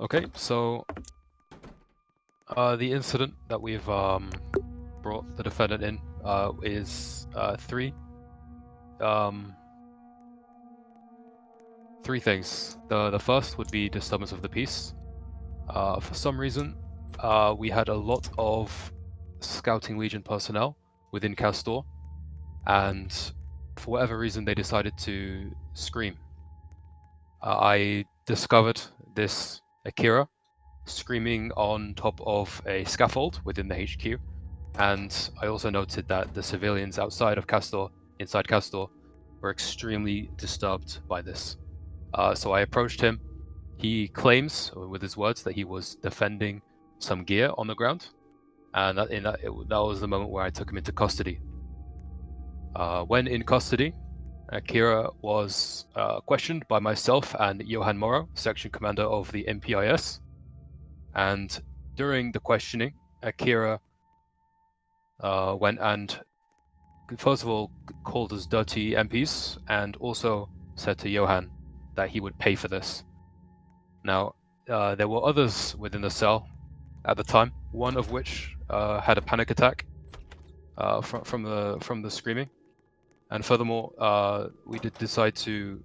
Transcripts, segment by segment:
Okay, so the incident that we've brought the defendant in is three things. The first would be disturbance of the peace. For some reason, we had a lot of Scouting Legion personnel within Castor, and for whatever reason, they decided to scream. I discovered this Akira screaming on top of a scaffold within the HQ, and I also noted that the civilians outside of Castor, inside Castor, were extremely disturbed by this. So I approached him. He claims, with his words, that he was defending some gear on the ground, and that was the moment where I took him into custody. When in custody, Akira was questioned by myself and Johan Morrow, section commander of the M.I.A. And during the questioning, Akira went and, first of all, called us dirty MPs, and also said to Johan that he would pay for this. Now, there were others within the cell at the time, one of which had a panic attack from the screaming. And furthermore, we did decide to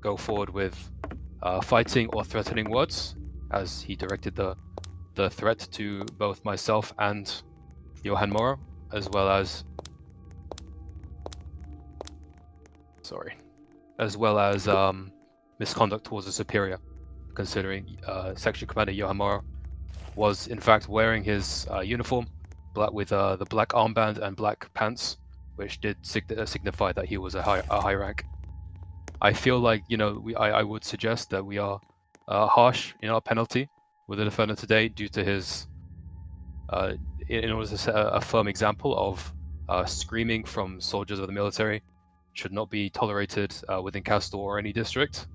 go forward with fighting or threatening words, as he directed the threat to both myself and Johan Morrow, as well as misconduct towards a superior, considering Section Commander Johan Morrow was in fact wearing his uniform, with the black armband and black pants, which did signify that he was a high rank. I feel like, I would suggest that we are harsh in our penalty with the defendant today due to his, in order to set a firm example of screaming from soldiers of the military should not be tolerated within Castor or any district,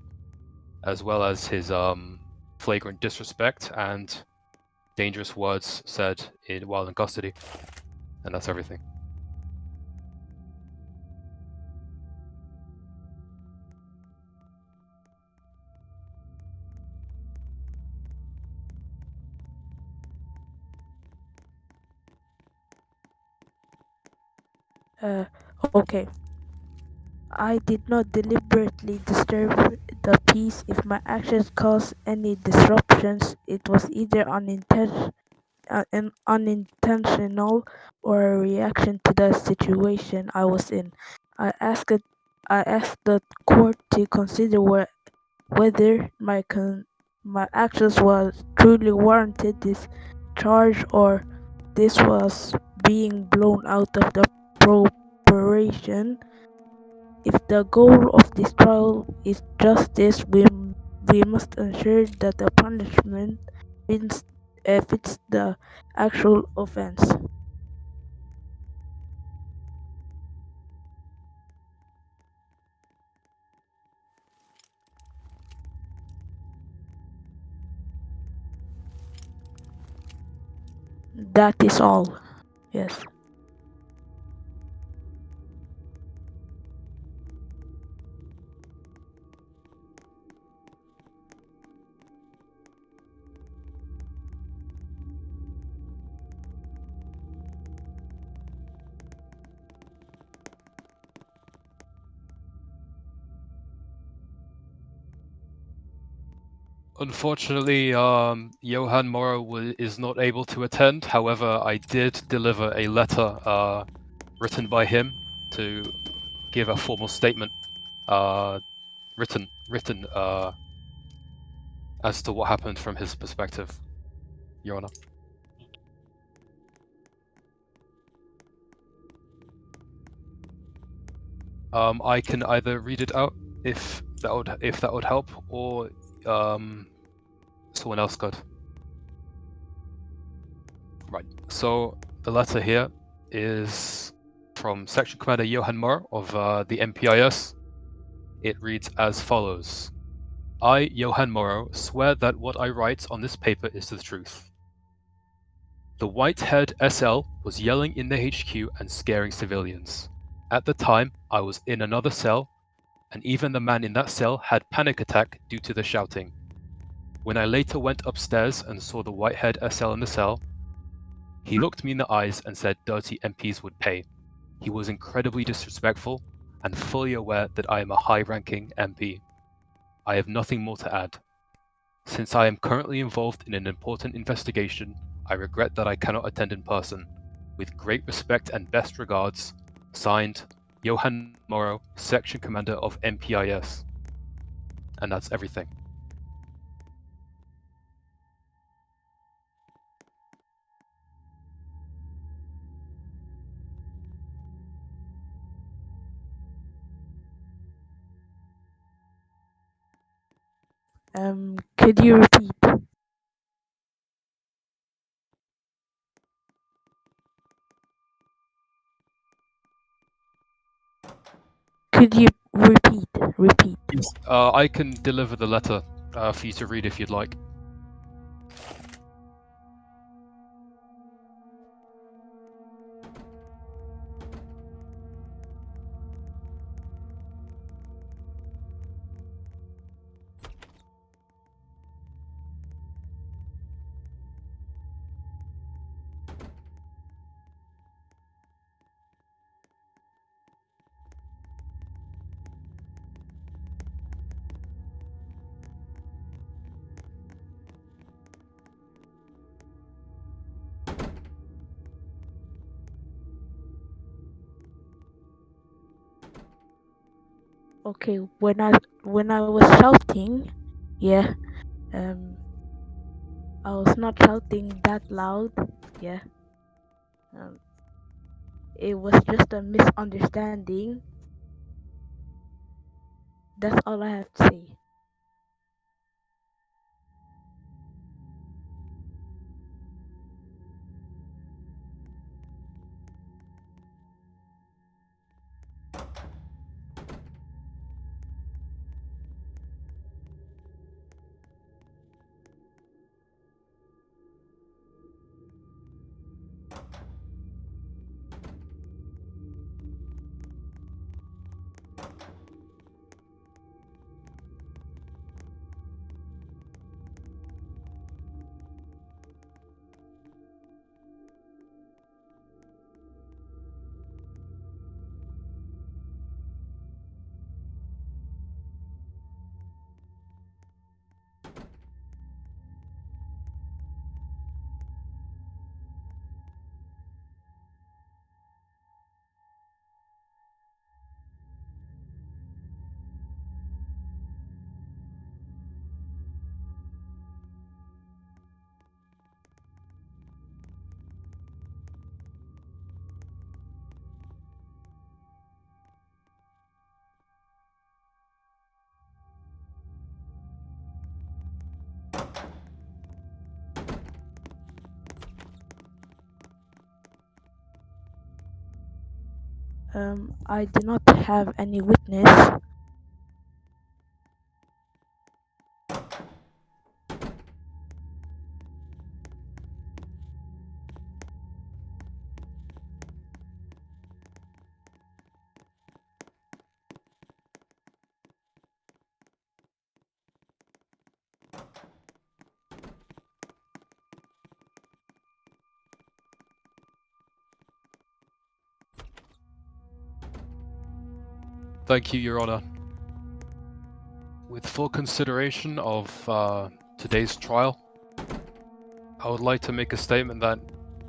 as well as his flagrant disrespect and dangerous words said while in custody. And that's everything. Okay. I did not deliberately disturb the peace. If my actions caused any disruptions, it was either unintentional or a reaction to the situation I was in. I asked the court to consider whether my actions was truly warranted this charge or this was being blown out of the proportion. If the goal of this trial is justice, we must ensure that the punishment fits the actual offense. That is all. Yes. Unfortunately, Johan Morrow is not able to attend. However, I did deliver a letter written by him to give a formal statement, written as to what happened from his perspective, Your Honor. I can either read it out if that would help, or someone else could. Right. So the letter here is from Section Commander Johan Morrow of the MPIS. It reads as follows: I, Johan Morrow, swear that what I write on this paper is the truth. The white-haired SL was yelling in the HQ and scaring civilians. At the time, I was in another cell, and even the man in that cell had panic attack due to the shouting. When I later went upstairs and saw the white-haired SL in the cell, he looked me in the eyes and said dirty MPs would pay. He was incredibly disrespectful and fully aware that I am a high-ranking MP. I have nothing more to add. Since I am currently involved in an important investigation, I regret that I cannot attend in person. With great respect and best regards, signed, Johan Morrow, Section Commander of MPIS. And that's everything. Could you repeat? Could you repeat? Repeat. Yes. I can deliver the letter for you to read if you'd like. Okay, when I was shouting, yeah, um, I was not shouting that loud. Yeah, um, it was just a misunderstanding. That's all I have to say. I do not have any witness. Thank you, Your Honor. With full consideration of today's trial, I would like to make a statement that,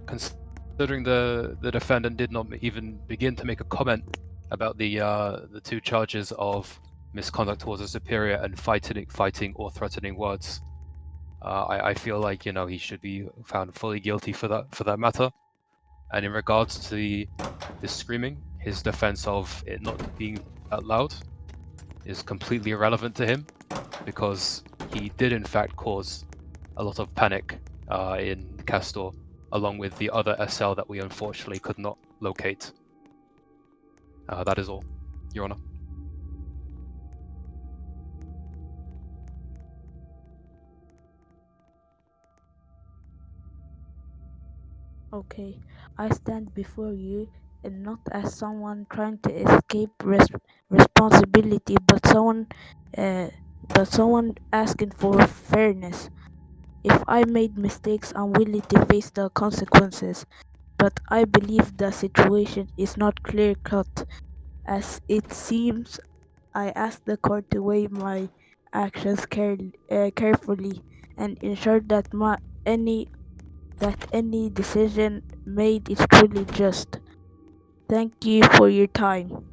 considering the defendant did not even begin to make a comment about the two charges of misconduct towards a superior and fighting or threatening words, I feel like he should be found fully guilty for that matter. And in regards to the screaming, his defense of it not being that loud is completely irrelevant to him, because he did in fact cause a lot of panic in Castor, along with the other SL that we unfortunately could not locate. That is all, Your Honor. Okay, I stand before you and not as someone trying to escape responsibility, but someone uh, but someone asking for fairness. If I made mistakes, I'm willing to face the consequences, but I believe the situation is not clear cut. As it seems, I ask the court to weigh my actions carefully and ensure that any decision made is truly just. Thank you for your time.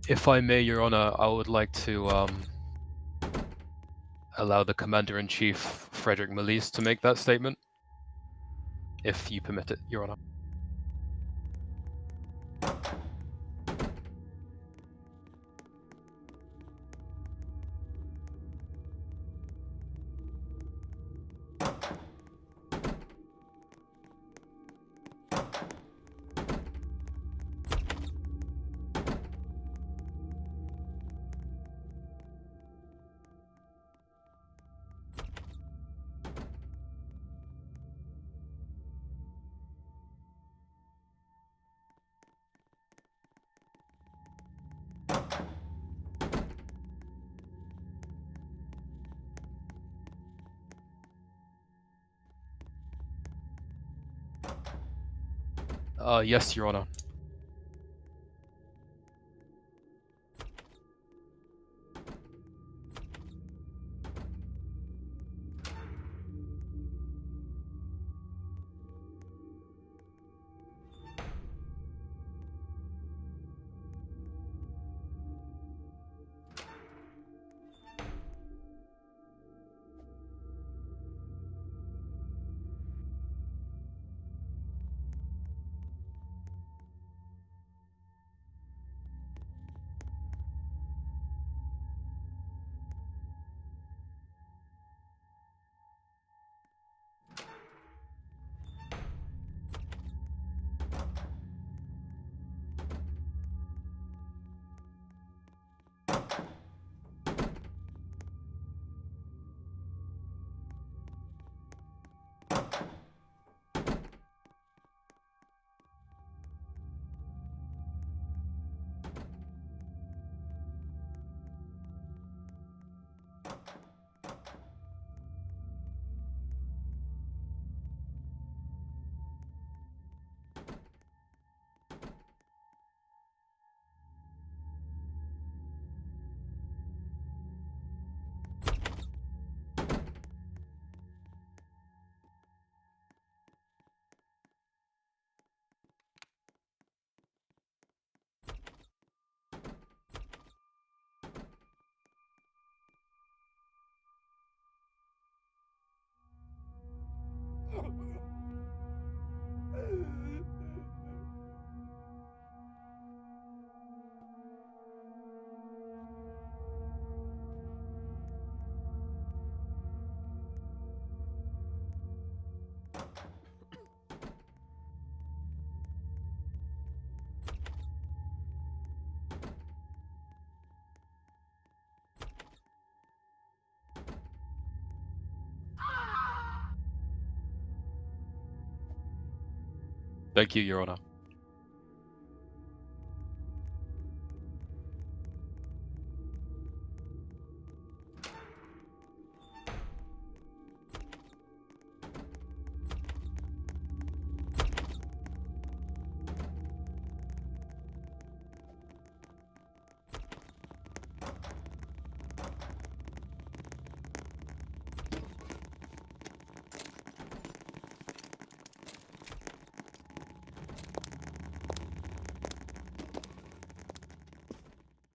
If I may, Your Honor, I would like to allow the Commander-in-Chief, Frederick Melise, to make that statement, if you permit it, Your Honor. Yes, Your Honor. Thank you, Your Honor.